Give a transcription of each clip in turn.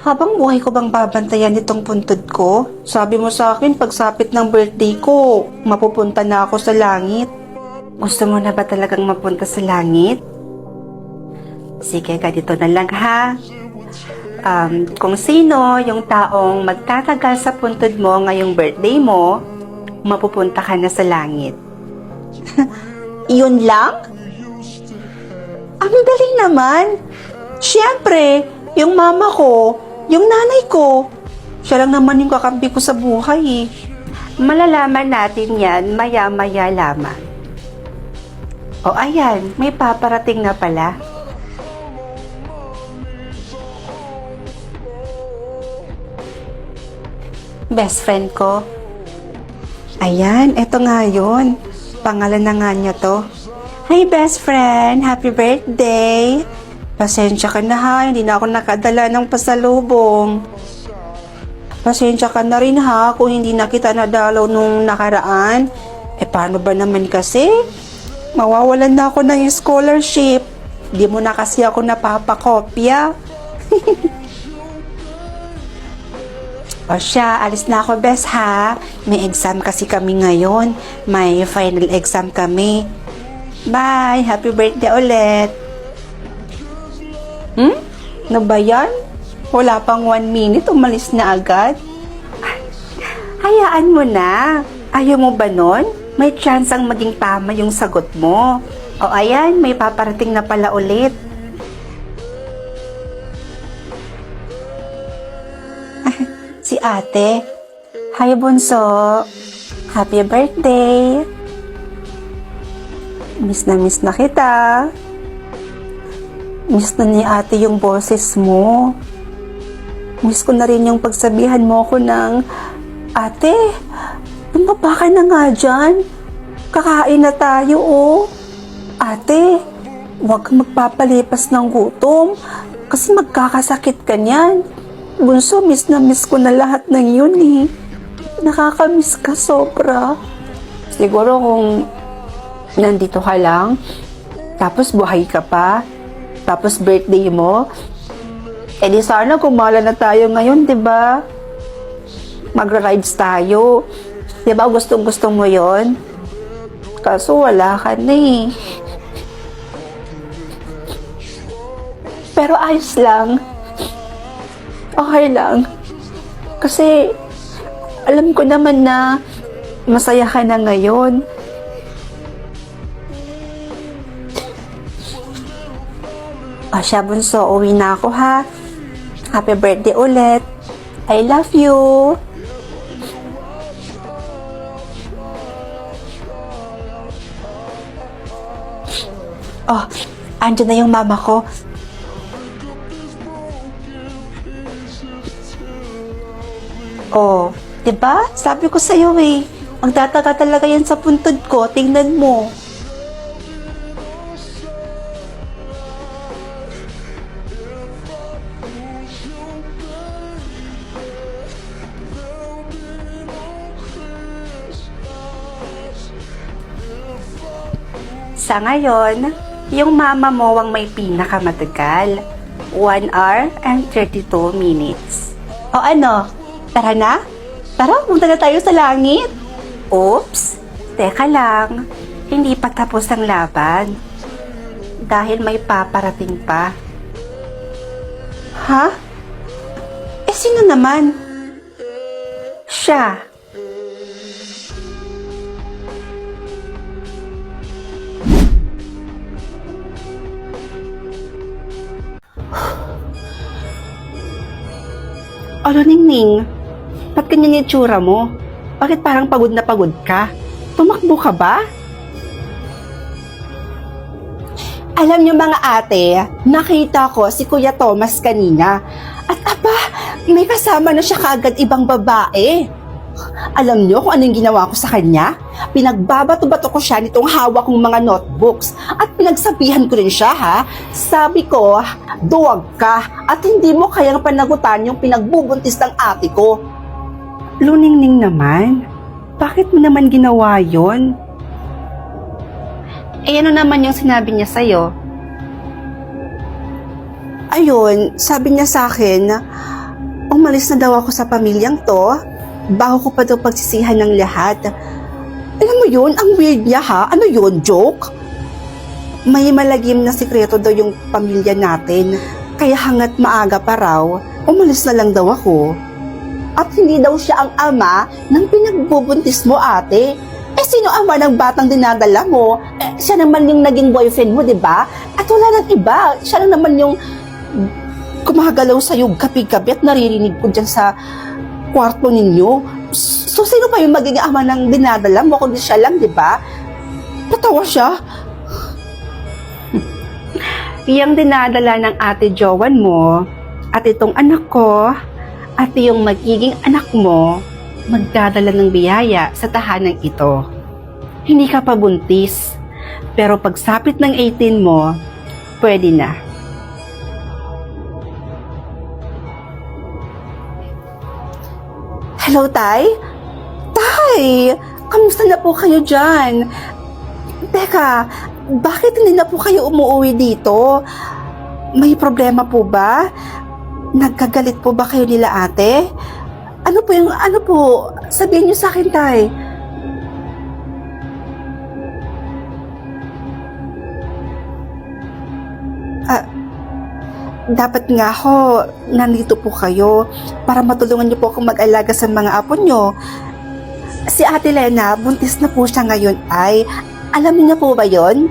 Habang buhay ko bang babantayan itong puntod ko? Sabi mo sa akin, pagsapit ng birthday ko, mapupunta na ako sa langit. Gusto mo na ba talagang mapunta sa langit? Sige, ganito na lang ha. Kung sino yung taong magtatagal sa puntod mo ngayong birthday mo, mapupunta ka na sa langit. Iyon lang? Ang dali naman. Siyempre, yung mama ko, yung nanay ko, siya lang naman yung kakampi ko sa buhay eh. Malalaman natin yan maya-maya lamang. O ayan, may paparating na pala. Best friend ko. Ayan, eto nga yun. Pangalan na nga niya to. Hi best friend, happy birthday. Pasensya ka na ha, hindi na ako nakadala ng pasalubong. Pasensya ka na rin ha, kung hindi na kita nadalaw nung nakaraan. Paano ba naman kasi? Mawawalan na ako ng scholarship. Di mo na kasi ako napapakopya. O siya, alis na ako bes ha. May exam kasi kami ngayon. May final exam kami. Bye! Happy birthday ulit! Ano ba yan? Wala pang 1 minute, umalis na agad? Hayaan mo na. Ayaw mo ba nun? May chance ang maging tama yung sagot mo. O ayan, may paparating na pala ulit. Si ate. Hi bunso. Happy birthday. Miss na kita. Miss na ni ate yung boses mo. Miss ko na rin yung pagsabihan mo ko ng, ate, tumaba ka na nga dyan. Kakain na tayo oh. Ate, huwag kang magpapalipas ng gutom kasi magkakasakit ka niyan. Bunso, miss ko na lahat ng yun eh. Nakakamiss ka sobra. Siguro kung nandito ka lang, tapos buhay ka pa, tapos birthday mo, di sana kumala na tayo ngayon, diba? Magra-rides tayo. Diba gustong-gusto mo yon? Kaso wala ka na eh. Pero ayos lang. Okay lang. Kasi alam ko naman na masaya ka na ngayon. O siya bunso, uwi na ako ha. Happy birthday ulit. I love you. Oh, andyan na yung mama ko. Oh, diba? Sabi ko sa'yo eh. Magtataga talaga yan sa puntod ko. Tingnan mo. Sa ngayon, yung mama mo ang may pinakamatagal. 1 hour and 32 minutes. O ano? Tara na? Tara, punta na tayo sa langit. Oops! Teka lang. Hindi pa tapos ang laban. Dahil may paparating pa. Ha? Sino naman? Siya. Alo, Ningning, ba't ganyan yung tsura mo? Bakit parang pagod na pagod ka? Tumakbo ka ba? Alam niyo mga ate, nakita ko si Kuya Thomas kanina. At aba, may kasama na siya kaagad ibang babae. Alam niyo kung anong ginawa ko sa kanya? Pinagbabato-bato ko siya nitong hawak kong mga notebooks. At pinagsabihan ko rin siya ha. Sabi ko, duwag ka at hindi mo kayang panagutan yung pinagbubuntis ng ate ko. Luningning naman, bakit mo naman ginawa yon? Ano naman yung sinabi niya sa'yo? Ayun, sabi niya sa akin, umalis na daw ako sa pamilyang to bago ko pa daw pagsisihan ng lahat. Alam mo yun, ang weird niya ha? Ano yun, joke? May malagim na sikreto daw yung pamilya natin. Kaya hangat maaga pa raw, umalis na lang daw ako. At hindi daw siya ang ama ng pinagbubuntis mo, ate. Sino ama ng batang dinadala mo? Siya naman yung naging boyfriend mo, di ba? At wala nang iba. Siya lang naman yung gumagalaw sa'yo gabi-gabi at naririnig ko dyan sa kwarto ninyo. So, sino pa yung magiging ama ng dinadala mo? Kundi siya lang, di ba? Natawa siya. Yang dinadala ng ate Jowan mo at itong anak ko at yung magiging anak mo magdadala ng biyaya sa tahanang ito. Hindi ka pa buntis, pero pagsapit ng 18 mo, pwede na. Hello, Tay? Tay! Kamusta na po kayo dyan? Teka, bakit hindi na po kayo umuwi dito? May problema po ba? Nagkagalit po ba kayo nila ate? Ano po? Sabihin niyo sa akin, Tay. Dapat nga ho, nandito po kayo para matulungan niyo po akong mag-alaga sa mga apo niyo. Si Ate Lena, buntis na po siya ngayon ay. Alam niyo po ba yon?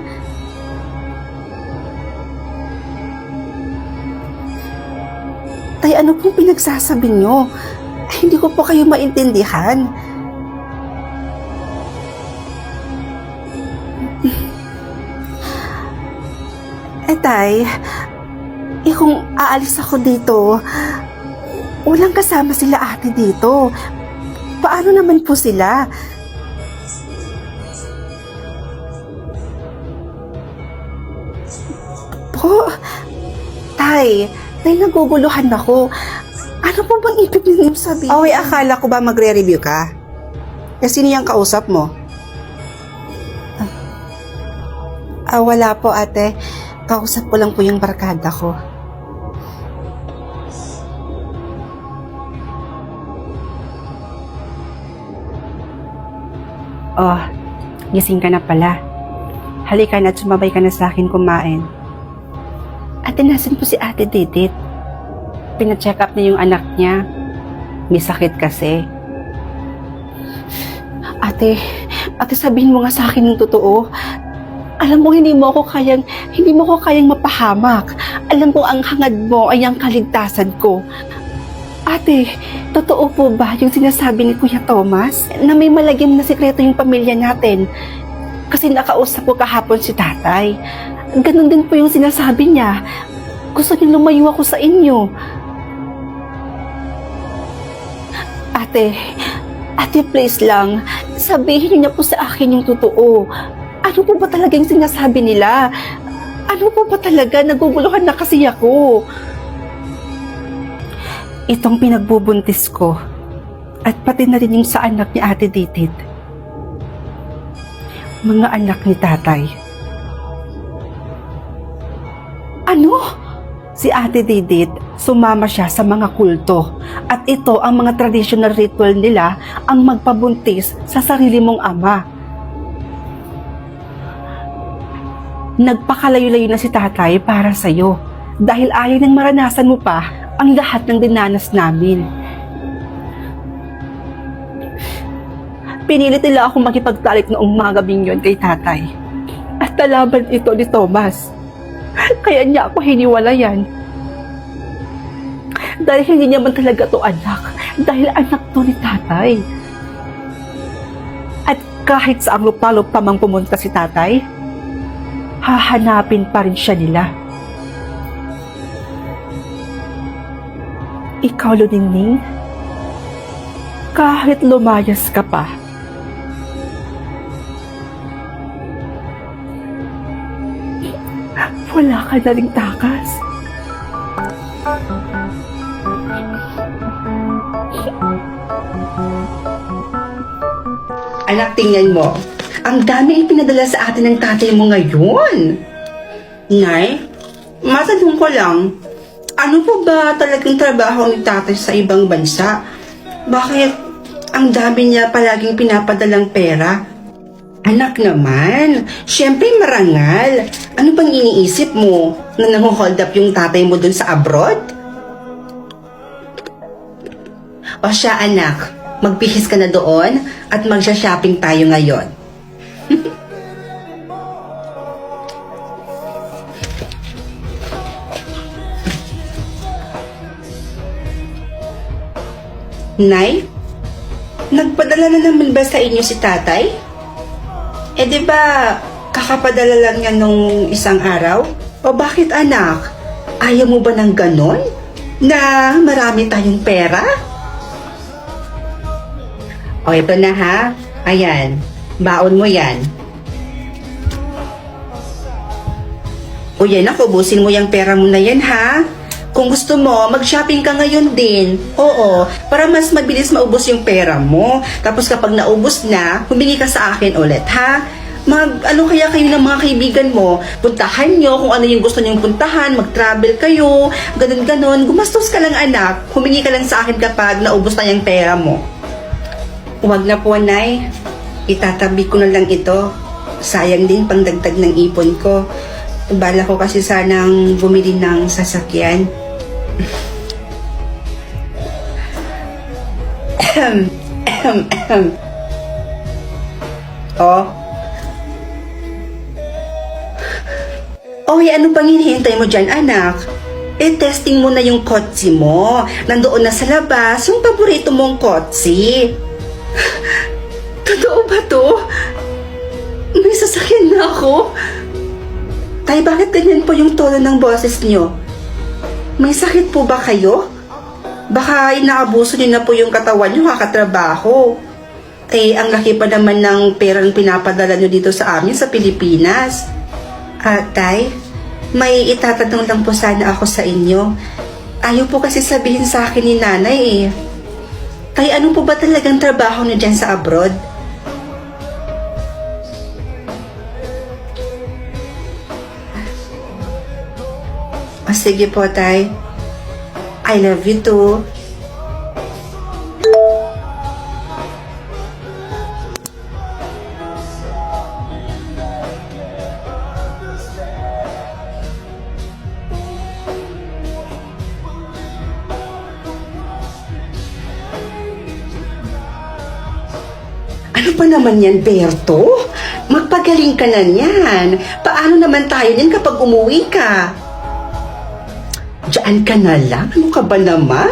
Tay, ano pong pinagsasabi niyo? Hindi ko po kayo maintindihan. Tay, kung aalis ako dito, walang kasama sila ate dito. Paano naman po sila? Po, Tay, naguguluhan ako. Ano po bang ibig niyo sabihin? Okay, akala ko ba magre-review ka? Kasi niyang kausap mo? Wala po ate. Kausap ko lang po yung barkada ko. Oh, gising ka na pala. Halika na at sumabay ka na sa akin kumain. Ate, nasan po si Ate Didit? Pina-check up niya yung anak niya. May sakit kasi. Ate, sabihin mo nga sa akin yung totoo. Alam mo, hindi mo ko kayang mapahamak. Alam ko ang hangad mo ay ang kaligtasan ko. Ate, totoo po ba yung sinasabi ni Kuya Thomas na may malagim na sikreto yung pamilya natin? Kasi nakausap ko kahapon si tatay. Ganon din po yung sinasabi niya. Gusto niya lumayo ako sa inyo. Ate, please lang, sabihin niyo po sa akin yung totoo. Ano po ba talaga yung sinasabi nila? Ano po ba talaga? Naguguluhan na kasi ako. Itong pinagbubuntis ko at pati na rin yung sa anak ni Ate Didit. Mga anak ni tatay. Ano? Si Ate Didit, sumama siya sa mga kulto at ito ang mga traditional ritual nila ang magpabuntis sa sarili mong ama. Nagpakalayo-layo na si tatay para sa'yo dahil ayaw nang maranasan mo pa ang lahat ng dinanas namin. Pinilit nila akong makipagtalik noong mga gabing yun kay tatay. At talaban ito ni Thomas. Kaya niya ako hiniwalayan. Dahil hindi niya man talaga to anak. Dahil anak to ni tatay. At kahit sa ang lupa-lupa mang pumunta si tatay, hahanapin pa rin siya nila. Ikaw, Luningning, kahit lumayas ka pa, wala ka na ring takas. Anak, tingnan mo. Ang dami ipinadala sa atin ng tatay mo ngayon. Nay, matanong ko lang, Ano po ba talagang trabaho ni tatay sa ibang bansa? Bakit ang dami niya palaging pinapadalang pera? Anak naman, syempre marangal. Ano bang iniisip mo na nang-hold up yung tatay mo dun sa abroad? O siya anak, magbihis ka na doon at magsha-shopping tayo ngayon. Nay, nagpadala na naman ba sa inyo si tatay? Di ba kakapadala lang niya nung isang araw? O bakit anak? Ayaw mo ba ng ganon? Na marami tayong pera? O ito na ha. Ayan, baon mo yan. O yan ako, ubusin mo yung pera mo na yan ha. Kung gusto mo, mag-shopping ka ngayon din. Oo, para mas mabilis maubos yung pera mo. Tapos kapag naubos na, humingi ka sa akin ulit, ha? Ano kaya kayo ng mga kaibigan mo? Puntahan nyo kung ano yung gusto nyong puntahan, mag-travel kayo, ganun-ganon. Gumastos ka lang anak, humingi ka lang sa akin kapag naubos na yung pera mo. Huwag na po, Nay. Itatabi ko na lang ito. Sayang din pang dagdag ng ipon ko. Bala ko kasi sanang bumili ng sasakyan. Oh. Oy, ano pang hinihintay mo dyan, anak? Testing mo na yung kotse mo. Nandoon na sa labas, yung paborito mong kotse. Totoo ba to? May sasakyan na ako? Tay, bakit ganyan po yung tono ng boses nyo? May sakit po ba kayo? Baka inaabuso niyo na po yung katawan nyo kakatrabaho. Ang laki pa naman ng perang pinapadala nyo dito sa amin sa Pilipinas. Tay, may itatanong lang po sana ako sa inyo. Ayaw po kasi sabihin sa akin ni nanay Tay, ano po ba talagang trabaho niyo dyan sa abroad? Sige po, Tay. I love you too. Ano pa naman yan, Berto? Magpagaling ka na niyan. Paano naman tayo niyan kapag umuwi ka? Diyan ka na lang? Ano ka ba naman?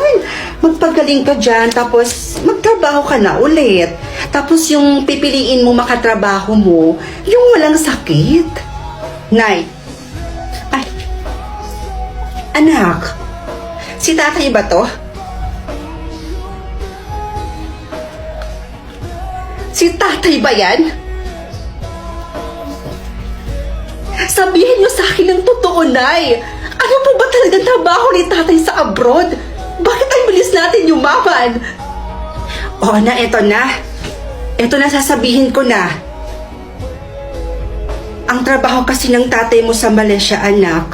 Magpagaling ka dyan, tapos magtrabaho ka na ulit. Tapos yung pipiliin mo makatrabaho mo, yung walang sakit. Nay, ay, anak, si tatay ba to? Si tatay ba yan? Sabihin niyo sa akin ng totoo, Nay. Ano po ba talagang trabaho ni tatay sa abroad? Bakit ang bilis natin yumaman? Oo na, eto na. Eto na, sasabihin ko na. Ang trabaho kasi ng tatay mo sa Malaysia, anak,